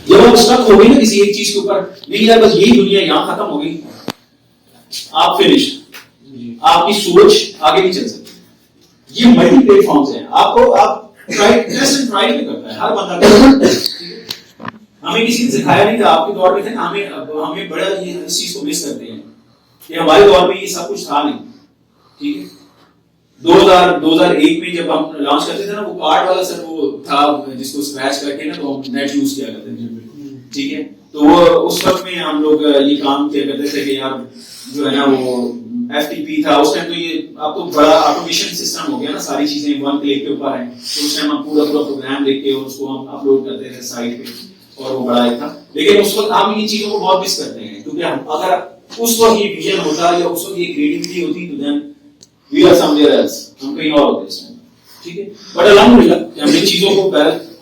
जब आप स्टक हो गए ना किसी एक चीज के ऊपर, नहीं यार बस यही दुनिया यहां खत्म हो गई, आप फिनिश, आपकी सोच आगे नहीं चल सकती। ये मल्टी प्लेटफॉर्म्स हैं, आपको आप ट्राई टेस्ट एंड ट्राई भी करता है हर बंदा करता है। हमें किसी ने सिखाया नहीं था, आपके दौर में थे ना, हमें बड़ा ये इस चीज को मिस करते हैं कि हमारे दौर में ये सब कुछ था नहीं। ठीक है, 2001 में जब हम लॉन्च करते थे ना, वो कार्ड वाला सर वो था जिसको स्क्रैच करके ना तो हम नेट यूज किया करते थे। ठीक है, तो वो उस वक्त में हम लोग ये काम किया करते थे कि यार जो है ना वो FTP था उस टाइम, तो ये अब तो बड़ा ऑटोमेशन सिस्टम हो गया ना, सारी चीजें वन क्लिक के ऊपर है, तो उस टाइम हम पूरा प्रोग्राम लिख के उसको हम अपलोड करते थे साइट पे, और वो बड़ा एक था। लेकिन उस वक्त हम इन चीजों को बहुत मिस करते हैं, क्योंकि हम अगर उस वक्त ये विजन होता या उस वक्त ये क्रिएटिविटी होती तो then we are somewhere else, हम कहीं और होते इस टाइम। ठीक है, बट अल्हम्दुलिल्लाह हमने चीजों को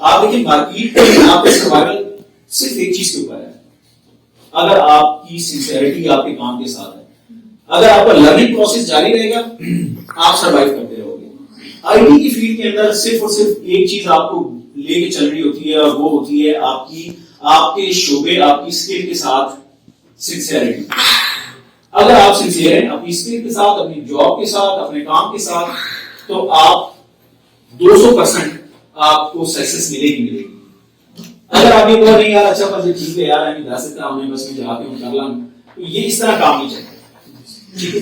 आप देखिए मार्केट में आपका सर्वाइवल सिर्फ एक चीज के ऊपर है, अगर आपकी सिंसियरिटी आपके काम के साथ है, अगर आपका लर्निंग प्रोसेस जारी रहेगा, आप सर्वाइव करते रहोगे। आईटी की फील्ड के अंदर सिर्फ और सिर्फ एक चीज आपको लेके चल रही होती है, और वो होती है आपके शोबे, आपकी स्किल के साथ सिंसियरिटी। अगर आप सिंसियर हैं अपनी स्किल के साथ, अपनी जॉब के साथ, अपने काम के साथ, तो आप 200% आपको सक्सेस मिलेगी। अगर आप ये बोल नहीं यार अच्छा बस ठीक है यार मैं जा सकता हूं, बस मैं जाके हूं कर लाऊं, तो ये इस तरह काम नहीं चलता। ठीक है,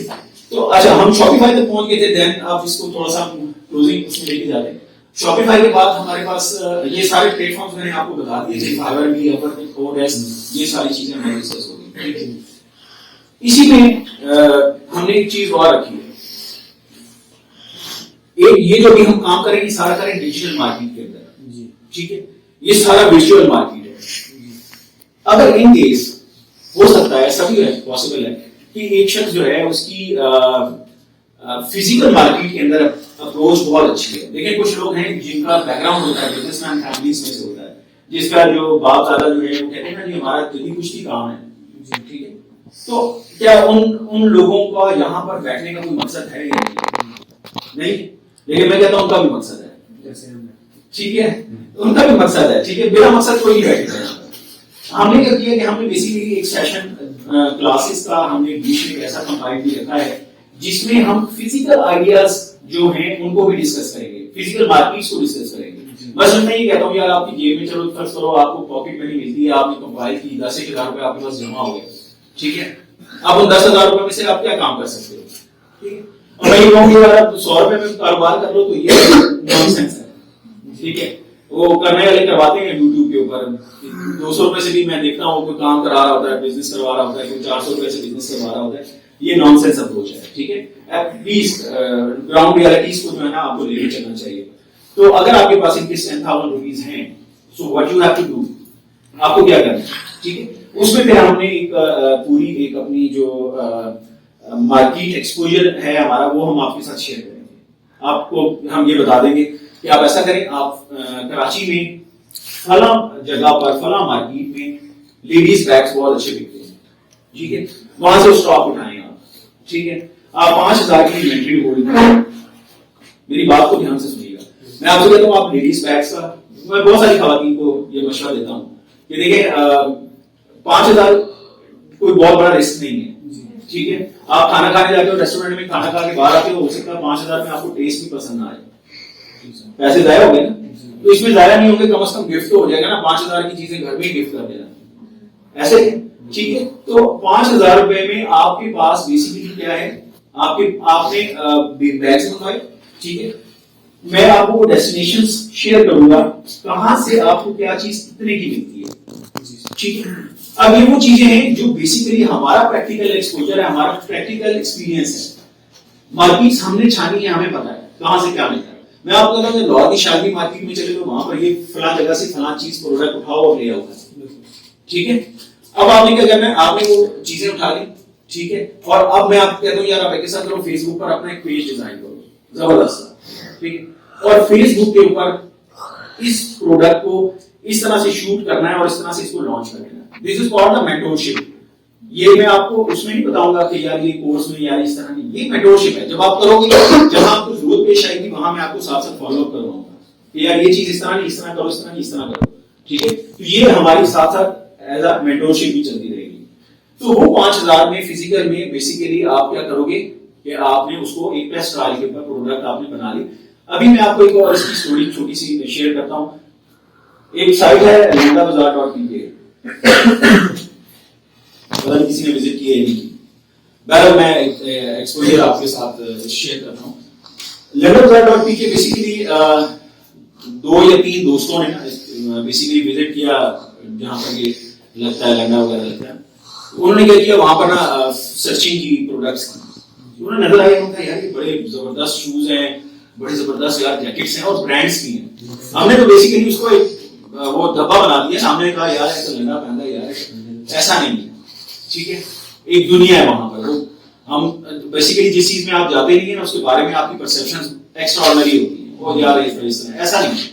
तो अच्छा हम शॉपिफाई तक पहुंच गए थे, देन आप इसको थोड़ा सा क्लोजिंग उसमें लेके जाते हैं। शॉपिफाई के बाद हमारे पास ये सारे प्लेटफॉर्म्स मैंने आपको बता दिए थे, फाइवर भी, अपवर्क, ओडेस्क, ये सारी चीजें हमारी डिस्कस हो गई। इसी में हमने एक चीज और रखी है, एक ये जो भी हम काम करेंगे सारा करें डिजिटल मार्केट के अंदर। ठीक है, ये सारा विजुअल मार्केट है। अगर इन केस हो सकता है, सभी है पॉसिबल है कि एक शख्स जो है उसकी फिजिकल मार्केट के अंदर अप्रोच बहुत अच्छी है, लेकिन कुछ लोग हैं जिनका बैकग्राउंड होता है बिजनेसमैन फैमिलीज में से होता है, जिसका जो बाप दादा जो है वो कहते हैं ना जी हमारा जल्दी कुछ ही काम है। ठीक है, तो क्या उन लोगों का यहाँ पर बैठने का कोई मकसद है या नहीं? लेकिन मैं कहता हूं उनका भी मकसद है। ठीक है, उनका भी मकसद है। ठीक है, मेरा मकसद कोई नहीं बैठेगा। हमने क्या किया कि हमने बेसिकली एक सेशन क्लासेस का हमने बीच में ऐसा कंपाइल भी रखा है जिसमें हम फिजिकल आइडियाज जो हैं उनको भी डिस्कस करेंगे, फिजिकल मार्केट्स को डिस्कस करेंगे। बस मैं ये कहता हूँ यार आपकी जेब में चलो फर्स्ट करो, आपको पॉकेट मनी मिलती है, आपने कंपाइल की 10,000 रुपए आपके पास जमा हो गए। ठीक है, अब उन 10,000 रुपए में से आप क्या काम कर सकते हो? ठीक है, और मैं ये कहूँगी अगर आप 100 रुपए में कारोबार कर लो तो ये नॉनसेंस है। ठीक है, वो करने वाले करवाते हैं यूट्यूब के ऊपर, 200 रुपए से भी मैं देखता हूँ कोई काम करा रहा होता है, बिजनेस करवा रहा होता है, कोई 400 रुपए से बिजनेस करवा रहा होता है। ये नॉनसेंस अप्रोच है। ठीक है, एटलीस्ट ग्राउंड रियलिटीज को जो है ना आपको लेके चलना चाहिए। तो अगर आपके पास इनके 10,000 रुपीज हैं, so what you have to do, आपको क्या करना है? ठीक है, उसमें फिर हमने एक पूरी एक अपनी जो मार्केट एक्सपोजर है हमारा वो हम आपके साथ शेयर करेंगे। आपको हम ये बता देंगे कि आप ऐसा करें, आप कराची में फला जगह पर फला मार्केट में लेडीज बैग्स बहुत अच्छे बिकते हैं। ठीक है, वहां से स्टॉक उठाएं आप। ठीक है, आप 5,000 की इन्वेंट्री होल्ड करें। मेरी बात को ध्यान से सुनिएगा, मैं आपसे कहता हूँ आप लेडीज बैग्स का, मैं बहुत सारी खवातीन को ये मशवरा देता हूँ कि देखिए 5,000 कोई बहुत बड़ा रिस्क नहीं है। ठीक है, आप खाना खाने जाते हो रेस्टोरेंट में, खाना खा के बाहर आते हो सकता है 5,000 में आपको टेस्ट भी पसंद ना आए, पैसे जाया हो गए ना, तो इसमें जाया नहीं होंगे, कम से कम गिफ्ट तो हो जाएगा ना, 5,000 की चीजें घर में गिफ्ट कर देना ऐसे। ठीक है, तो 5,000 रुपए में आपके पास बेसिकली क्या है, आपने बैग्स मंगवाए। ठीक है, मैं आपको डेस्टिनेशंस शेयर करूंगा कहां से आपको क्या चीज कितने की मिलती है। ठीक है, अब ये वो चीजें हैं जो बेसिकली हमारा प्रैक्टिकल एक्सपोजर है, हमारा प्रैक्टिकल एक्सपीरियंस है। मार्केट्स हमने छानी है, हमें पता है कहां से क्या मिलता है। मैं आपको कहता हूँ लाहौर की शादी मार्केट में चले तो वहां पर ये फला जगह से फला चीज प्रोडक्ट उठाओ और ले आओ। ठीक है, अब आपने क्या करना है, आपने वो चीजें उठा ली। ठीक है, और अब मैं आपको कहता हूँ यार आप ऐसा करो, फेसबुक पर अपना एक पेज डिजाइन करो जबरदस्त। ठीक है, और फेसबुक के ऊपर इस प्रोडक्ट को इस तरह से शूट करना है और इस तरह से इसको लॉन्च कर देना है। This is called the mentorship. ये मैं आपको उसमें नहीं बताऊंगा कि यार ये कोर्स में यार इस तरह नहीं, ये मेंटोरशिप है। जब आप करोगे, जहां आपको जरूरत पेश आएगी वहां मैं आपको साथ साथ फॉलो अप करवाऊंगा कि यार ये चीज इस तरह नहीं, इस तरह करो, इस तरह नहीं, इस तरह करो। ठीक है। तो ये हमारी साथ साथ एज अ मेंटोरशिप भी चलती रहेगी। तो वो 5000 में फिजिकल में बेसिकली आप क्या करोगे कि आपने उसको एक टेस्ट ट्रायल के ऊपर प्रोडक्ट आपने बना ली। अभी मैं आपको एक और इसकी स्टोरी छोटी सी शेयर करता हूं। एक साइट है lendabazaar.pk, पता नहीं किसी ने विजिट किया है नहीं। बहरहाल मैं एक्सपोजर आपके साथ शेयर करता हूँ। lendabazaar.pk बेसिकली 2 या 3 दोस्तों ने बेसिकली विजिट किया जहां पर ये लगता है लेंडा वगैरह लगता है। उन्होंने क्या किया, वहां पर ना सर्चिंग की प्रोडक्ट्स की। उन्होंने नजर आया, उनका यार ये बड़े जबरदस्त शूज हैं, बड़े जबरदस्त यार जैकेट्स हैं और ब्रांड्स की हैं। हमने तो बेसिकली उसको एक वो डब्बा बना दिया, सामने कहा यार ऐसा लेंडा पहनता है यार, ऐसा नहीं है। ठीक है, एक दुनिया है वहां पर। वो हम बेसिकली जिस चीज में आप जाते नहीं है ना, उसके बारे में आपकी परसेप्शन एक्स्ट्राऑर्डिनरी होती है। वो यार इस तरह ऐसा नहीं है।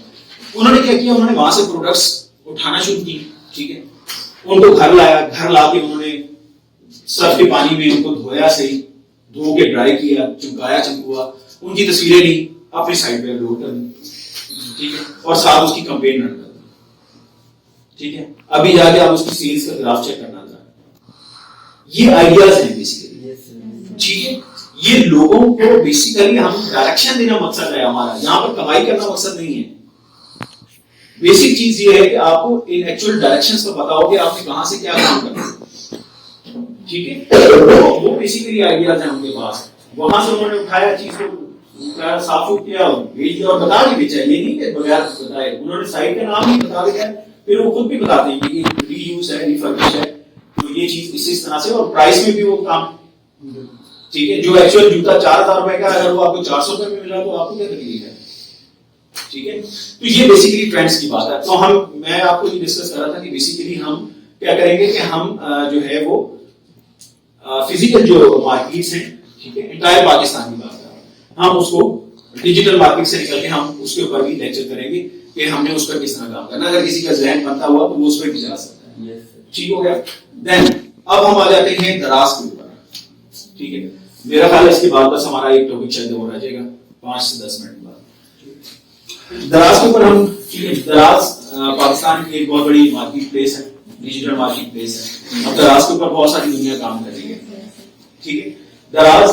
उन्होंने क्या किया, उन्होंने वहां से प्रोडक्ट्स उठाना शुरू की। ठीक है, उनको घर लाया, घर लाके उन्होंने सर्फ के पानी में उनको धोया, सही धो के ड्राई किया, चमकाया चमकुआ, उनकी तस्वीरें ली, अपनी साइट पे अपलोड कर दी। ठीक है, और साथ उसकी कैंपेन रन कर दी। ठीक है, अभी जाके आप उसकी सेल्स का ग्राफ चेक करना चाहते हैं। ये आइडियाज हैं बेसिकली। ठीक है, ये लोगों को बेसिकली हम डायरेक्शन देना मकसद है हमारा, यहाँ पर कमाई करना मकसद नहीं है। बेसिक चीज ये है कि आपको इन एक्चुअल डायरेक्शंस का पता हो कि आपने कहां से क्या काम करना है। ठीक है, वो बेसिकली आइडियाज हैं उनके पास। वहां से उन्होंने उठाया चीज को साफ किया, भेज दिया और बता के बेचा। ये नहीं कि बगैर बताए, उन्होंने साइट का नाम ही बता दिया, फिर वो खुद भी बताते हैं कि रीयूज है, रिफर्बिश है, तो ये चीज इस तरह से, और प्राइस में भी वो काम। ठीक है, जो एक्चुअल जूता 4000 रुपए का अगर वो आपको 400 रुपए में मिला तो आपको क्या तकलीफ है। ठीक है, तो ये बेसिकली ट्रेंड्स की बात है। तो मैं आपको ये डिस्कस कर रहा था कि बेसिकली हम क्या करेंगे कि हम जो है वो फिजिकल जो मार्केट्स हैं, ठीक है, एंटायर पाकिस्तान की बात कर रहा हूं, हम उसको डिजिटल मार्केट से निकल के हम उसके ऊपर भी लेक्चर करेंगे कि हमने उस पर किस तरह काम करना। अगर किसी का ज़हन बनता हुआ तो वो उस पर भी जा सकता है। ठीक हो गया। देन अब हम आ जाते हैं दराज के ऊपर। ठीक है, मेरा ख्याल है इसके बाद बस हमारा एक टॉपिक शायद और रह जाएगा 5 से 10 मिनट बाद। दराज के ऊपर हम, ठीक है, दराज पाकिस्तान की एक बहुत बड़ी मार्केट प्लेस है, डिजिटल मार्केट प्लेस है। अब दराज के ऊपर बहुत सारी दुनिया काम कर रही है। ठीक है, दराज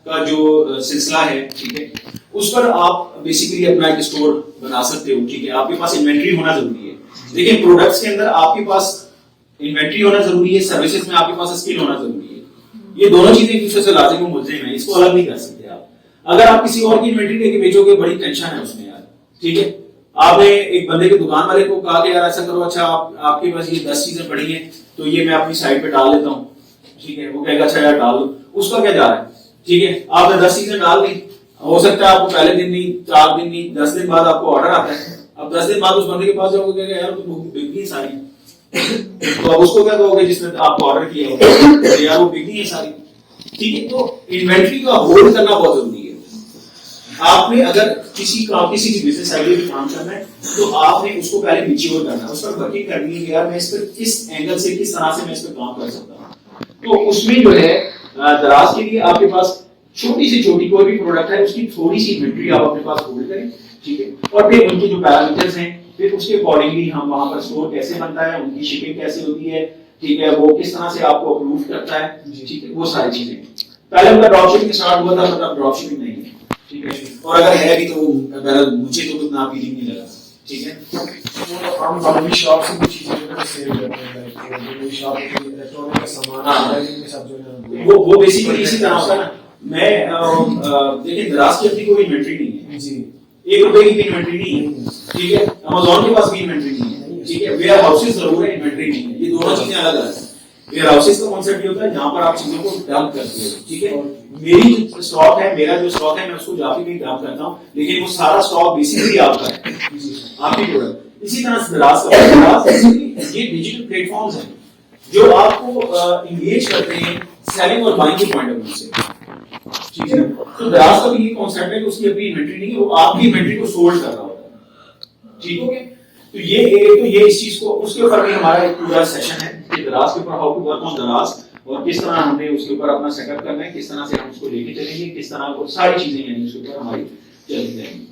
का जो सिलसिला है, ठीक है, उस पर आप बेसिकली अपना एक स्टोर बना सकते हो। ठीक है, आपके पास इन्वेंट्री होना जरूरी है। देखिए, प्रोडक्ट्स के अंदर आपके पास इन्वेंट्री होना जरूरी है, सर्विसेज में आपके पास स्किल होना जरूरी है। ये दोनों चीजें एक दूसरे से लाजिम और मुल्ज़िम है, इसको अलग नहीं कर सकते आप। अगर आप किसी और की इन्वेंट्री लेके बेचोगे, बड़ी टेंशन है उसमें यार। ठीक है, आपने एक बंदे के दुकान वाले को कहा कि यार ऐसा करो, अच्छा आपके पास ये 10 चीजें पड़ी हैं तो ये मैं अपनी साइट पे डाल लेता हूँ। ठीक है, वो कहेगा अच्छा यार डाल दो, उसका क्या जा रहा है। ठीक है, आपने 10 चीजें डाल दी, हो सकता है आपको पहले दिन नहीं, 4 दिन नहीं, 10 दिन बाद आपको ऑर्डर आता है। अब 10 दिन बाद उस बंदे के पास जाओगे, कहेगा यार तुम बिक गई सारी, तो अब उसको क्या कहोगे जिसने आपको ऑर्डर किया हो, यार वो बिक गई है सारी। ठीक है, तो इन्वेंट्री को होल्ड करना बहुत जरूरी है। आपने अगर किसी की बिजनेस आइडिया पे काम करना है तो आपने उसको पहले मैच्योर करना है, उस पर वर्किंग करनी है, यार मैं इस पर किस एंगल से, किस तरह से मैं इस पर काम कर सकता हूँ। तो उसमें जो है दराज के लिए आपके पास छोटी से छोटी कोई भी प्रोडक्ट है उसकी थोड़ी सी इन्वेंट्री आप अपने पास होल्ड करें। ठीक है, और फिर उनके जो पैरामीटर्स हैं, फिर उसके अकॉर्डिंगली हम वहां पर स्टोर कैसे बनता है, उनकी शिपिंग कैसे होती है, ठीक है, वो किस तरह से आपको अप्रूव करता है। ठीक है, वो सारी चीजें। पहले उनका ड्रॉप शिपिंग स्टार्ट हुआ था, मतलब ड्रॉप शिपिंग नहीं है। ठीक है, और अगर है भी तो मुझे तो उतना अपीलिंग नहीं लगा। ठीक है, हम अपनी शॉप से कुछ चीजें सेल करते हैं, शॉप की इलेक्ट्रॉनिक का सामान के साथ जो है वो बेसिकली इसी तरह होता है ना। मैं देखिए, दराज की अपनी कोई इन्वेंट्री नहीं है जी, 1 रुपए की भी इन्वेंट्री नहीं है। ठीक है, अमेज़न के पास भी इन्वेंट्री नहीं है। ठीक है, वेयर हाउसेस जरूर है, इन्वेंट्री नहीं है। ये दोनों चीजें अलग अलग हैं। वेयर हाउसेस का कॉन्सेप्ट ये होता है जहां पर आप चीजों को डंप करते हो। ठीक है, मेरी जो स्टॉक है, मेरा जो स्टॉक है, मैं उसको जाके भी डंप करता हूँ, लेकिन वो सारा स्टॉक बेसिकली आपका है, आपकी प्रोडक्ट। इसी तरह से दराज का ये डिजिटल प्लेटफॉर्म्स हैं जो आपको इंगेज करते हैं सेलिंग और बाइंग के पॉइंट ऑफ व्यू से। ठीक है, तो दराज का भी ये कॉन्सेप्ट है कि उसकी अपनी इन्वेंट्री नहीं है, वो आपकी इन्वेंट्री को सोल्ड कर रहा होता है। ठीक हो गया। तो ये इस चीज को, उसके ऊपर भी हमारा एक पूरा सेशन है कि दराज के ऊपर हाउ टू वर्क ऑन दराज, और किस तरह हमने उसके ऊपर अपना सेटअप करना है, किस तरह से हम उसको लेके चलेंगे, किस तरह वो सारी चीजें यानी उसके ऊपर हमारी चलती रहेंगी।